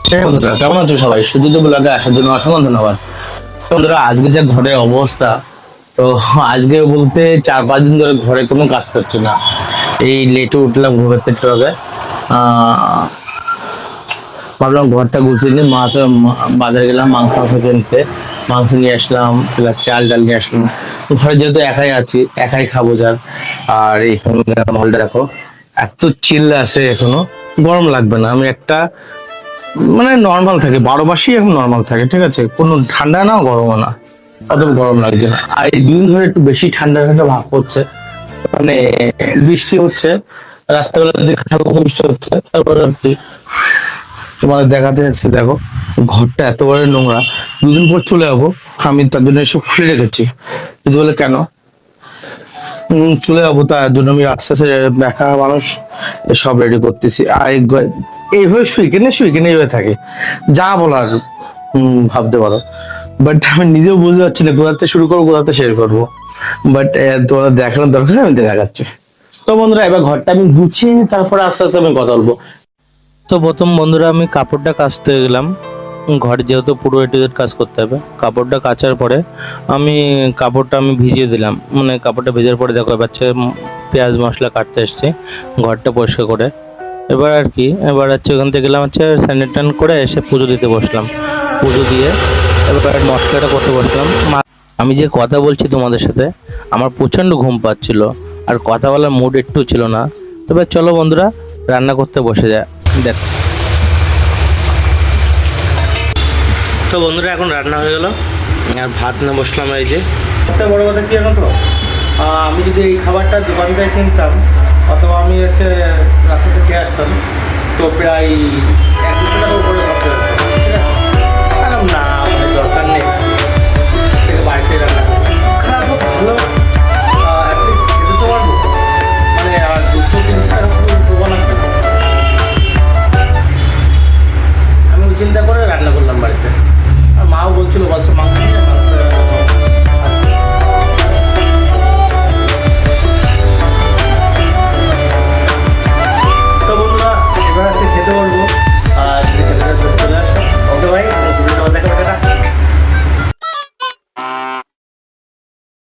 বন্ধুরা কেমন আছো সবাই? সুযোগ ব্লগে আসার জন্য অসংখ্য ধন্যবাদ। বন্ধুরা আজকে যা ঘরের অবস্থা, তো আজকে বলতে 4-5 দিন ধরে ঘরে কোনো কাজ করছে না। এই লেটে উঠলাম ঘুমের থেকে আগে। ভাবলাম ঘরটা গুছিয়ে নিয়ে বাজারে গেলাম মাংস কিনতে। মাংস নিয়ে আসলাম, প্লাস চাল ডাল নিয়ে আসলাম। ঘরে যেহেতু একাই আছি, একাই খাবো যার। আর এই মলটা দেখো, এত চিল আছে এখনো, গরম লাগবে না। আমি একটা মানে নর্মাল থাকে, 12 মাসই এখন নর্মাল থাকে, ঠিক আছে? কোনো ঠান্ডা না গরমও না, অত গরম লাগছে না। আর এই 2 দিন ধরে একটু বেশি ঠান্ডা ঠান্ডা ভাব হচ্ছে, মানে বৃষ্টি হচ্ছে, রাত্রেবেলা দিকে হালকা বৃষ্টি হচ্ছে। তারপরে তোমাদের দেখাতে যাচ্ছি, দেখো ঘরটা এত বড় নোংরা। 2 দিন পর চলে যাবো, আমি তার জন্য এসব খুলে রেখেছি। যদি বলে কেন চলে যাবো, তার জন্য আমি আস্তে আস্তে দেখা মানুষ সব রেডি করতেছি। আর এইভাবে শুই কেনে এইভাবে থাকে, যা বলার ভাবতে পারো। বাট আমি নিজেও বুঝতে পারছি না কোথাতে শুরু করবো, কোথাতে শেষ করবো। বাট তোমাদের দেখানোর দরকার, আমি দেখাচ্ছি। তো বন্ধুরা এবার ঘরটা আমি গুছিয়ে নিই, তারপরে আস্তে আস্তে আমি কথা বলবো। তো প্রথম বন্ধুরা আমি কাপড়টা কাচতে গেলাম। ঘরে যেহেতু পুরো এ টু জেড কাজ করতে হবে, কাপড়টা কাচার পরে কাপড়টা আমি ভিজিয়ে দিলাম। মানে কাপড়টা ভেজার পরে দেখো এবার পেঁয়াজ মশলা কাটতে এসছি ঘরটা পরিষ্কার করে। এবার আর কি, এবার হচ্ছে ওখান থেকে গেলাম হচ্ছে স্যানিটাইন করে এসে পুজো দিতে বসলাম। পুজো দিয়ে এবার মশলাটা করতে বসলাম। আমি যে কথা বলছি তোমাদের সাথে, আমার প্রচণ্ড ঘুম পাচ্ছিল, আর কথা বলার মুড একটু ছিল না। তবে চলো বন্ধুরা রান্না করতে বসে যায়। দেখ, তো বন্ধুরা এখন রান্না হয়ে গেল, আর ভাত না বসলাম। এই যে একটা বড় কথা কি এখন, তো আমি যদি এই খাবারটা দোকান থেকে কিনতাম, অথবা আমি হচ্ছে রাস্তা থেকে আসতাম, তো প্রায় 1-2 টাকার উপরে খরচা হতো।